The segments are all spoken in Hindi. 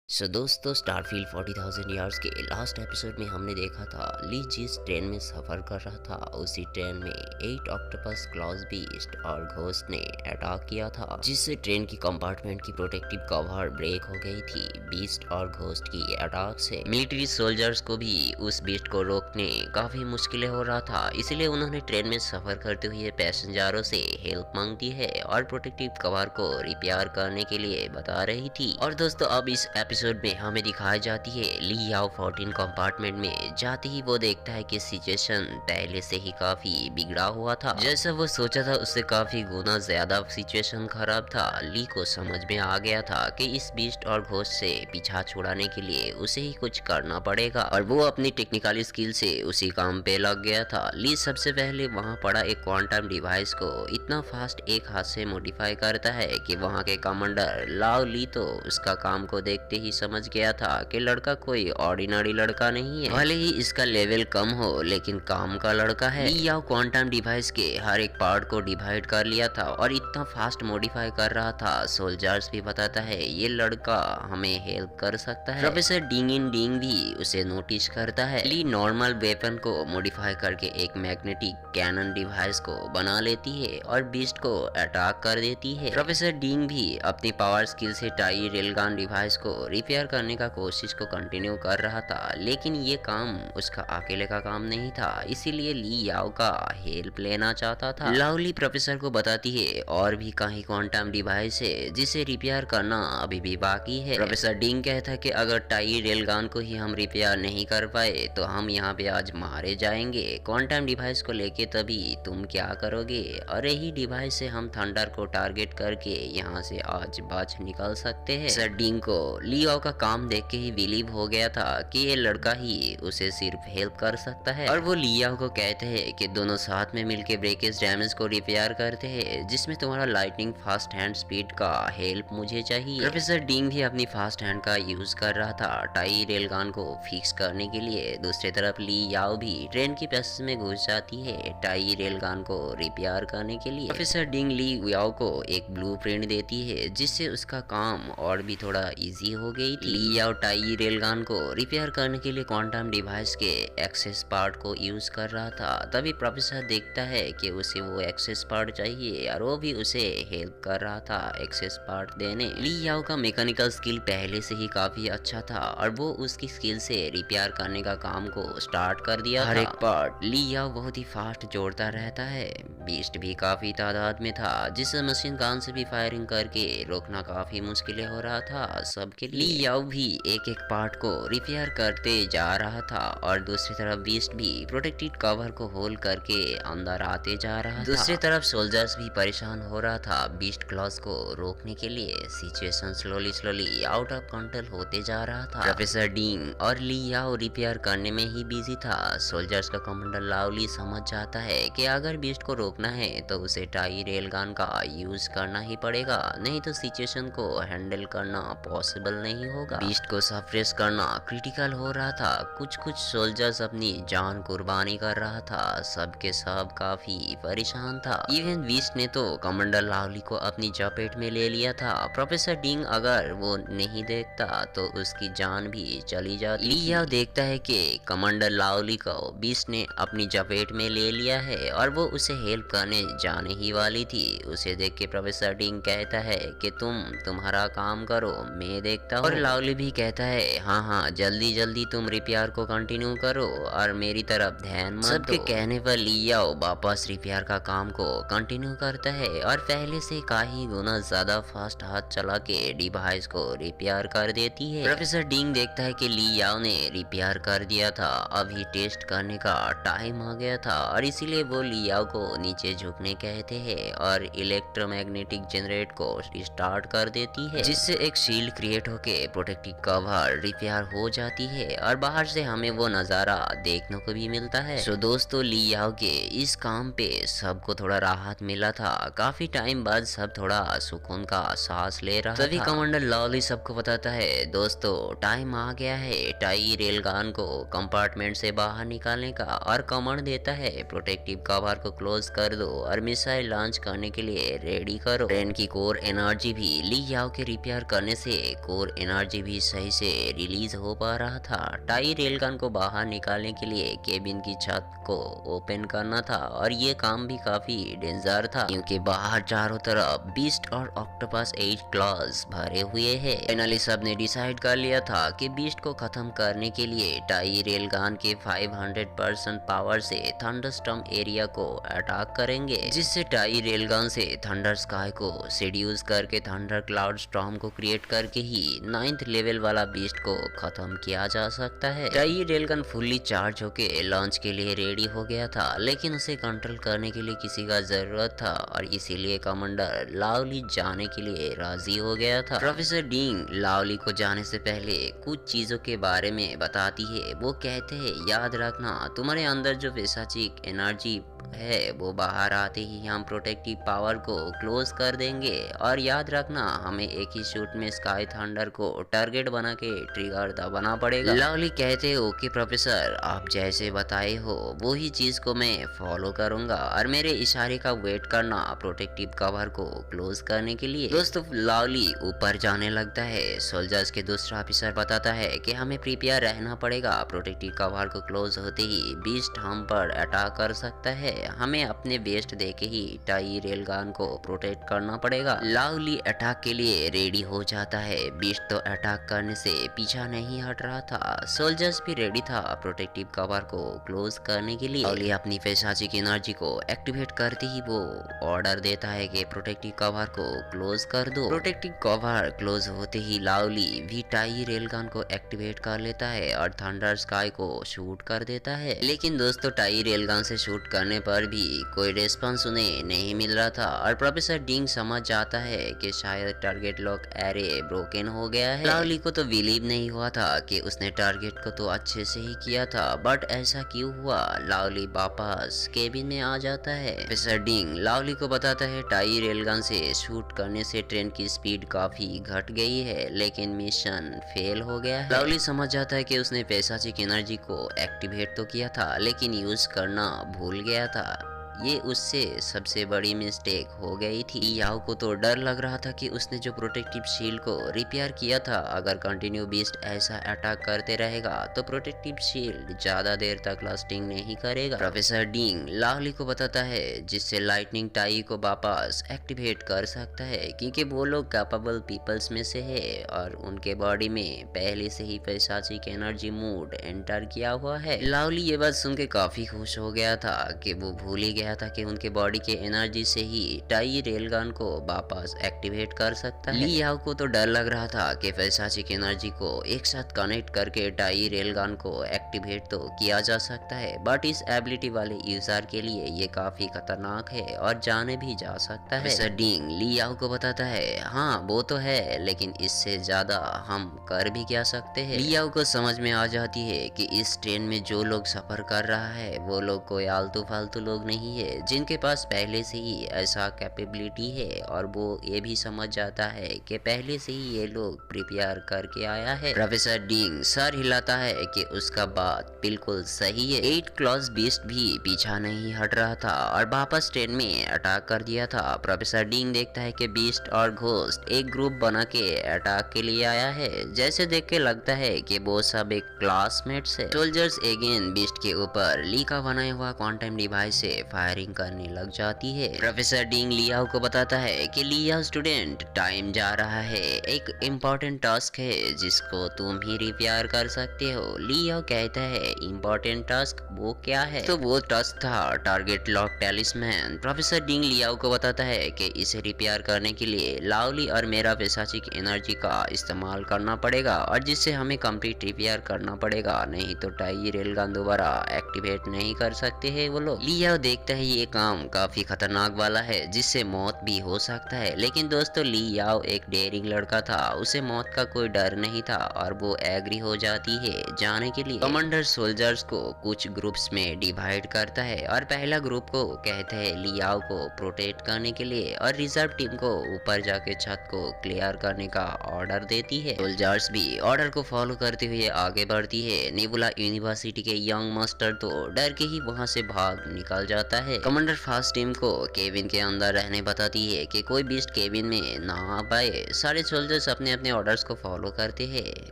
दोस्तों स्टारफील्ड 40,000 यार्स के लास्ट एपिसोड में हमने देखा था ली जिस ट्रेन में सफ़र कर रहा था उसी ट्रेन में 8 ऑक्टोपस क्लॉज बीस्ट और घोस्ट ने अटैक किया था, जिससे ट्रेन की कंपार्टमेंट की प्रोटेक्टिव कवर ब्रेक हो गई थी। बीस्ट और घोस्ट की अटैक से मिलिट्री सोल्जर्स को भी उस बीस्ट को रोकने काफ़ी मुश्किलें हो रहा था, इसलिए उन्होंने ट्रेन में सफ़र करते हुए पैसेंजरों से हेल्प मांगती है और प्रोटेक्टिव कवर को रिपेयर करने के लिए बता रही थी। और दोस्तों अब इस एपिसोड में हमें दिखाई जाती है ली याओ 14 कंपार्टमेंट में जाते ही वो देखता है कि सिचुएशन पहले से ही काफी बिगड़ा हुआ था। जैसा वो सोचा था उससे काफी गुना ज्यादा सिचुएशन खराब था। ली को समझ में आ गया था कि इस बीस्ट और घोस्ट से पीछा छुड़ाने के लिए उसे ही कुछ करना पड़ेगा और वो अपनी टेक्निकल स्किल से उसी काम पे लग गया था। ली सबसे पहले वहाँ पड़ा एक क्वांटम डिवाइस को इतना फास्ट एक हाथ से मॉडिफाई करता है कि वहाँ के कमांडर लाओ ली तो उसका काम को देखते ही समझ गया था कि लड़का कोई ऑर्डिनरी लड़का नहीं है, भले ही इसका लेवल कम हो लेकिन काम का लड़का है। ली याओ क्वांटम डिवाइस के हर एक पार्ट को डिवाइड कर लिया था और इतना फास्ट मॉडिफाई कर रहा था। सोल्जर्स भी बताता है ये लड़का हमें हेल्प कर सकता है। प्रोफेसर डिंग इन डिंग भी उसे नोटिस करता है। ली नॉर्मल वेपन को मॉडिफाई करके एक मैग्नेटिक कैनन डिवाइस को बना लेती है और बीस्ट को अटैक कर देती है। प्रोफेसर डिंग भी अपनी पावर स्किल से टाई रेलगन डिवाइस को रिपेयर करने का कोशिश को कंटिन्यू कर रहा था, लेकिन ये काम उसका अकेले का काम नहीं था, इसीलिए ली याओ का हेल्प लेना चाहता था। लाओली प्रोफेसर को बताती है और भी कहीं क्वांटम डिवाइस है जिसे रिपेयर करना अभी भी बाकी है। प्रोफेसर डिंग कहता है कि अगर टाई रेलगन को ही हम रिपेयर नहीं कर पाए तो हम यहाँ पे आज मारे जाएंगे। क्वांटम डिवाइस को लेके तभी तुम क्या करोगे? और यही डिवाइस से हम थंडर को टारगेट करके यहाँ से आज बच निकल सकते हैं। सर डिंग को लियो का काम देख के ही बिलीव हो गया था कि ये लड़का ही उसे सिर्फ हेल्प कर सकता है और वो लियो को कहते हैं कि दोनों साथ में मिलके ब्रेकेज डैमेज को रिपेयर करते हैं, जिसमें तुम्हारा लाइटनिंग फास्ट हैंड स्पीड का हेल्प मुझे चाहिए। प्रोफेसर डिंग भी अपनी फास्ट हैंड का यूज कर रहा था टाई रेलगन को फिक्स करने के लिए। दूसरी तरफ ली याओ भी ट्रेन की पैसेज में घुस जाती है टाई रेलगन को रिपेयर करने के लिए। प्रोफेसर डिंग ली याओ को एक ब्लूप्रिंट देती है जिससे उसका काम और भी थोड़ा इजी हो गई थी। ली याओ टाई रेलगन को रिपेयर करने के लिए क्वांटम डिवाइस के एक्सेस पार्ट को यूज कर रहा था। तभी प्रोफेसर देखता है कि उसे वो एक्सेस पार्ट चाहिए और वो भी उसे हेल्प कर रहा था एक्सेस पार्ट देने। ली याओ का मैकेनिकल स्किल पहले से ही काफी अच्छा था और वो उसकी स्किल से रिपेयर करने का काम को स्टार्ट कर दिया। हर एक पार्ट ली याओ बहुत ही फास्ट जोड़ता रहता है। बीस्ट भी काफी तादाद में था जिसे मशीन गन से भी फायरिंग करके रोकना काफी मुश्किल हो रहा था सबके लिए। ली याओ भी एक एक पार्ट को रिपेयर करते जा रहा था और दूसरी तरफ बीस्ट भी प्रोटेक्टेड कवर को होल्ड करके अंदर आते जा रहा था। दूसरी तरफ सोल्जर्स भी परेशान हो रहा था बीस्ट क्लॉज को रोकने के लिए। Situation slowly out of control होते जा रहा था। प्रोफेसर डिंग और ली याओ रिपेयर करने में ही बिजी था। सोल्जर्स का कमांडर लाओली समझ जाता है कि अगर बीस्ट को रोकना है तो उसे टाई रेलगन का यूज करना ही पड़ेगा, नहीं तो सिचुएशन को हैंडल करना पॉसिबल नहीं होगा। बीस्ट को सप्रेस करना क्रिटिकल हो रहा था। कुछ सोल्जर्स अपनी जान कुर्बानी कर रहा था। सबके सब काफी परेशान था। इवन बीस्ट ने तो कमांडर लाओली को अपनी चपेट में ले लिया था। प्रोफेसर डिंग अगर वो नहीं देखता तो उसकी जान भी चली जाती। ली याओ देखता है कि कमांडर लाओली को बीस्ट ने अपनी चपेट में ले लिया है और वो उसे हेल्प करने जाने ही वाली थी। उसे देख के प्रोफेसर डिंग कहता है कि तुम्हारा काम करो, मैं देखता हूँ। और लाओली भी कहता है हाँ जल्दी तुम रिपेयर को कंटिन्यू करो और मेरी तरफ ध्यान मत दो। सबके कहने पर ली याओ वापस रिपेयर का काम को कंटिन्यू करता है और पहले से कहीं गुना ज्यादा फास्ट हाथ चला के डिवाइस को रिपेयर कर देती है। प्रोफेसर डिंग देखता है कि ली याओ ने रिपेयर कर दिया था, अभी टेस्ट करने का टाइम आ गया था और इसीलिए वो ली याओ को नीचे झुकने कहते हैं और इलेक्ट्रोमैग्नेटिक जनरेट को स्टार्ट कर देती है, जिससे एक शील्ड क्रिएट होके प्रोटेक्टिव कवर रिपेयर हो जाती है और बाहर से हमें वो नजारा देखने को भी मिलता है। सो दोस्तों ली याओ के इस काम पे सबको थोड़ा राहत मिला था। काफी टाइम बाद सब थोड़ा सुकून का सांस ले रहा था। तभी कमांडर लाओली सबको बताता है दोस्तों टाइम आ गया है टाई रेलगन को कंपार्टमेंट से बाहर निकालने का और कमांड देता है प्रोटेक्टिव कवर को क्लोज कर दो और मिसाइल लॉन्च करने के लिए रेडी करो। ट्रेन की कोर एनर्जी भी ली याओ के रिपेयर करने से कोर एनर्जी भी सही से रिलीज हो पा रहा था। टाई रेलगन को बाहर निकालने के लिए केबिन की छत को ओपन करना था और ये काम भी काफी डेंजर था क्योंकि बाहर चारों तरफ बीस्ट और ऑक्टोपस 8 क्लॉज भरे हुए हैं। फाइनली सबने डिसाइड कर लिया था कि बीस्ट को खत्म करने के लिए टाई रेलगन के 500% पावर से थंडरस्टॉर्म एरिया को अटैक करेंगे, जिससे टाई रेलगन से थंडर स्काई को सीड्यूस करके थंडर क्लाउड स्टॉर्म को क्रिएट करके ही 9th लेवल वाला बीस्ट को खत्म किया जा सकता है। टाई रेलगन फुल्ली चार्ज होके लॉन्च के लिए रेडी हो गया था, लेकिन उसे कंट्रोल करने के लिए किसी का जरूरत था और इसीलिए कमांडर लावली जाने के लिए राजी हो गया था। प्रोफेसर डीन लावली को जाने से पहले कुछ चीजों के बारे में बताती है। वो कहते हैं याद रखना तुम्हारे अंदर जो पिशाचिक एनर्जी है वो बाहर आते ही हम प्रोटेक्टिव पावर को क्लोज कर देंगे और याद रखना हमें एक ही शूट में स्काई थंडर को टारगेट बना के ट्रिगर दबाना पड़ेगा। लवली कहते हो कि प्रोफेसर आप जैसे बताए हो वो ही चीज को मैं फॉलो करूंगा और मेरे इशारे का वेट करना प्रोटेक्टिव कवर को क्लोज करने के लिए। दोस्तों लवली ऊपर जाने लगता है। सोल्जर्स के दूसरा ऑफिसर बताता है कि हमें प्रिपेयर रहना पड़ेगा, प्रोटेक्टिव कवर को क्लोज होते ही बीस्ट हम पर अटैक कर सकता है, हमें अपने बेस्ट देके ही टाई रेलगन को प्रोटेक्ट करना पड़ेगा। लावली अटैक के लिए रेडी हो जाता है। बीस्ट तो अटैक करने से पीछा नहीं हट रहा था। सोल्जर्स भी रेडी था प्रोटेक्टिव कवर को क्लोज करने के लिए। लावली अपनी पिशाचिक एनर्जी को एक्टिवेट करते ही वो ऑर्डर देता है कि प्रोटेक्टिव कवर को क्लोज कर दो। प्रोटेक्टिव कवर क्लोज होते ही लावली भी टाई रेलगन को एक्टिवेट कर लेता है और थंडर स्काई को शूट कर देता है। लेकिन दोस्तों टाई रेलगन से शूट करने पर भी कोई रिस्पांस उन्हें नहीं मिल रहा था और प्रोफेसर डिंग समझ जाता है कि शायद टारगेट लॉक एरे ब्रोकन हो गया है। लावली को तो बिलीव नहीं हुआ था कि उसने टारगेट को तो अच्छे से ही किया था, बट ऐसा क्यों हुआ। लावली वापस केबिन में आ जाता है। प्रोफेसर डिंग लावली को बताता है टाई रेलगन से शूट करने से ट्रेन की स्पीड काफी घट गई है, लेकिन मिशन फेल हो गया है। लावली समझ जाता है कि उसने पिशाचिक एनर्जी को एक्टिवेट तो किया था लेकिन यूज करना भूल गया था। ये उससे सबसे बड़ी मिस्टेक हो गई थी। याओ को तो डर लग रहा था कि उसने जो प्रोटेक्टिव शील्ड को रिपेयर किया था, अगर कंटिन्यू बीस्ट ऐसा अटैक करते रहेगा तो प्रोटेक्टिव शील्ड ज्यादा देर तक लास्टिंग नहीं करेगा। प्रोफेसर डिंग लावली को बताता है जिससे लाइटनिंग टाई को वापस एक्टिवेट कर सकता है क्योंकि वो लोग कैपेबल पीपल्स में से है और उनके बॉडी में पहले से ही पिशाचिक एनर्जी मूड एंटर किया हुआ है। लावली ये बात सुन के काफी खुश हो गया था कि वो भूल ही गया था कि उनके बॉडी के एनर्जी से ही टाई रेलगन को वापस एक्टिवेट कर सकता है। ली याओ को तो डर लग रहा था कि पिशाचिक एनर्जी को एक साथ कनेक्ट करके टाई रेलगन को एक्टिवेट तो किया जा सकता है, बट इस एबिलिटी वाले यूजर के लिए ये काफी खतरनाक है और जाने भी जा सकता है। प्रोफेसर डिंग ली याओ को बताता है हाँ वो तो है, लेकिन इससे ज्यादा हम कर भी क्या सकते हैं। ली याओ को समझ में आ जाती है कि इस ट्रेन में जो लोग सफर कर रहा है वो लोग कोई आलतू फालतू लोग नहीं है जिनके पास पहले से ही ऐसा कैपेबिलिटी है, और वो ये भी समझ जाता है कि पहले से ही ये लोग प्रिपेयर करके आया है। प्रोफेसर डिंग सर हिलाता है कि उसका बात बिल्कुल सही है। 8 क्लॉज बीस्ट भी पीछा नहीं हट रहा था और वापस ट्रेन में अटैक कर दिया था। प्रोफेसर डिंग देखता है कि बीस्ट और घोस्ट एक ग्रुप बना के अटैक के लिए आया है। जैसे देख के लगता है कि वो सब एक क्लासमेट्स है। सोल्जर्स अगेन बीस्ट के ऊपर ली का बनाया हुआ क्वांटम डिवाइस से फायरिंग करने लग जाती है। प्रोफेसर डिंग लियाओ को बताता है कि लियाओ स्टूडेंट टाइम जा रहा है, एक इम्पोर्टेंट टास्क है जिसको तुम ही रिपेयर कर सकते हो। लियाओ कहता है इम्पोर्टेंट टास्क वो क्या है, तो वो टास्क था टारगेट लॉक टेलिस्मैन। प्रोफेसर डिंग लियाओ को बताता है कि इसे रिपेयर करने के लिए लावली और मेरा पिशाचिक एनर्जी का इस्तेमाल करना पड़ेगा और जिससे हमें कंप्लीट रिपेयर करना पड़ेगा, नहीं तो टाई रेलगन दोबारा एक्टिवेट नहीं कर सकते हैं वो लोग। लियाओ देखता है ये काम काफी खतरनाक वाला है जिससे मौत भी हो सकता है, लेकिन दोस्तों ली याओ एक डेयरिंग लड़का था, उसे मौत का कोई डर नहीं था और वो एग्री हो जाती है जाने के लिए। कमांडर सोल्जर्स को कुछ ग्रुप्स में डिवाइड करता है और पहला ग्रुप को कहते हैं लियाओ को प्रोटेक्ट करने के लिए और रिजर्व टीम को ऊपर जाके छत को क्लियर करने का ऑर्डर देती है। सोल्जर्स भी ऑर्डर को फॉलो करते हुए आगे बढ़ती है। नेबुला यूनिवर्सिटी के यंग मास्टर तो डर के ही वहां से भाग निकल जाता जाता है। कमांडर फास्ट टीम को केबिन के अंदर रहने बताती है कि कोई बीस्ट केबिन में ना आ पाए। सारे सोल्जर्स अपने अपने ऑर्डर्स को फॉलो करते हैं।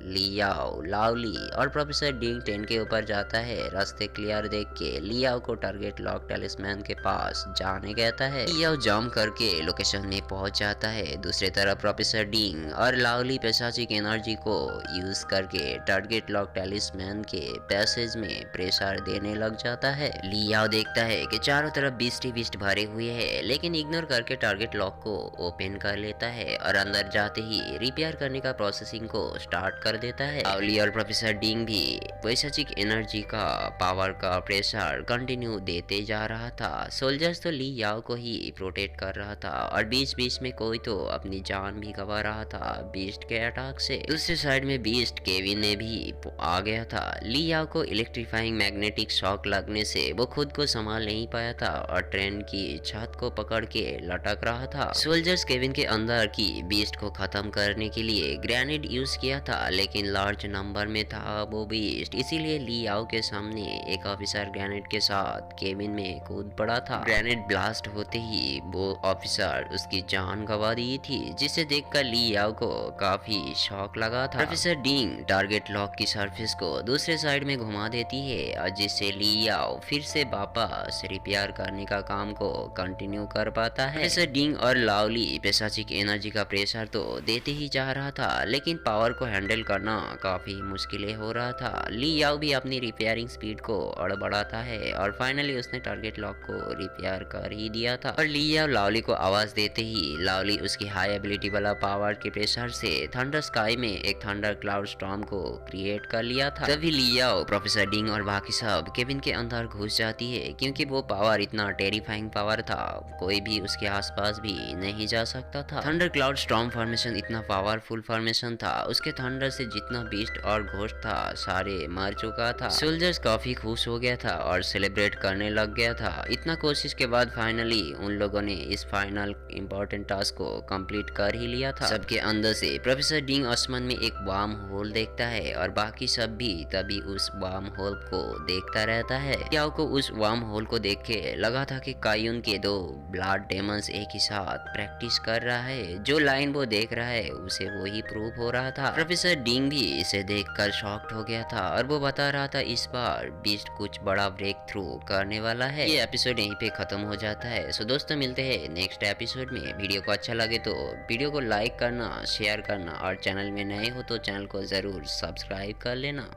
लियाओ, लावली और प्रोफेसर डिंग टेन के ऊपर जाता है। रास्ते क्लियर देख के लियाओ को टारगेट लॉक टेलिस्मैन के पास जाने कहता है। लियाओ जंप करके लोकेशन में पहुंच जाता है। दूसरी तरफ प्रोफेसर डिंग और लावली पेशाचिक एनर्जी को यूज करके टारगेट लॉक टेलिस्मैन के पैसेज में प्रेशर देने लग जाता है। लियाओ देखता है कि चारों तरफ बीस्ट ही बीस्ट भरे हुए हैं, लेकिन इग्नोर करके टारगेट लॉक को ओपन कर लेता है और अंदर जाते ही रिपेयर करने का प्रोसेसिंग को स्टार्ट कर देता है। लावली और प्रोफेसर डिंग भी पैशाचिक एनर्जी का पावर का प्रेशर कंटिन्यू देते जा रहा था। सोल्जर्स तो लियाओ को ही प्रोटेक्ट कर रहा था और बीच बीच में कोई तो अपनी जान भी गंवा रहा था बीस्ट के अटैक से। दूसरी साइड में बीस्ट केविन में भी आ गया था। लियाओ को इलेक्ट्रीफाइंग मैग्नेटिक शॉक लगने से वो खुद को संभाल नहीं पाया था और ट्रेन की छत को पकड़ के लटक रहा था। सोल्जर्स केबिन के अंदर की बीस्ट को खत्म करने के लिए ग्रेनेड यूज किया था, लेकिन लार्ज नंबर में था वो बीस्ट, इसीलिए लियाओ के सामने एक ऑफिसर ग्रेनेड के साथ केबिन में कूद पड़ा था। ग्रेनेड ब्लास्ट होते ही वो ऑफिसर उसकी जान गंवा दी थी, जिसे देखकर लियाओ को काफी शॉक लगा था। प्रोफेसर डिंग टारगेट लॉक की सरफेस को दूसरे साइड में घुमा देती है और जिससे लियाओ फिर से वापस रिपेयर करने का काम को कंटिन्यू कर पाता है। प्रोफेसर डिंग और लावली पेशाचिक एनर्जी का प्रेशर तो देते ही जा रहा था, लेकिन पावर को हैंडल करना काफी मुश्किल हो रहा था। लियाओ भी अपनी रिपेयरिंग स्पीड को बढ़ाता है और फाइनली उसने टारगेट लॉक को रिपेयर कर ही दिया था। और लियाओ लावली को आवाज देते ही लावली उसकी हाई एबिलिटी वाला पावर के प्रेशर से थंडर स्काई में एक थंडर क्लाउड स्टॉर्म को क्रिएट कर लिया था। तभी लियाओ, प्रोफेसर डिंग और बाकी सब केबिन के अंदर घुस जाती है, क्योंकि वो पावर इतना टेरिफाइंग पावर था, कोई भी उसके आसपास भी नहीं जा सकता था। थंडर क्लाउड स्टॉर्म फॉर्मेशन इतना पावरफुल फॉर्मेशन था, उसके थंडर से जितना बीस्ट और घोस्ट था सारे मर चुका था। सोल्जर्स काफी खुश हो गया था और सेलिब्रेट करने लग गया था। इतना कोशिश के बाद फाइनली उन लोगों ने इस फाइनल इंपॉर्टेंट टास्क को कंप्लीट कर ही लिया था। सबके अंदर से प्रोफेसर डिंग आसमान में एक वार्म होल देखता है और बाकी सब भी तभी उस वार्म होल को देखता रहता है। लियाओ को उस वार्म होल को देख के लगा था कि कायुन के दो ब्लड डेमंस एक ही साथ प्रैक्टिस कर रहा है। जो लाइन वो देख रहा है उसे वो ही प्रूव हो रहा था। प्रोफेसर डिंग भी इसे देखकर शॉक्ड हो गया था और वो बता रहा था इस बार बीस्ट कुछ बड़ा ब्रेक थ्रू करने वाला है। ये एपिसोड यहीं पे खत्म हो जाता है। सो दोस्तों, मिलते हैं नेक्स्ट एपिसोड में। वीडियो को अच्छा लगे तो वीडियो को लाइक करना, शेयर करना और चैनल में नए हो तो चैनल को जरूर सब्सक्राइब कर लेना।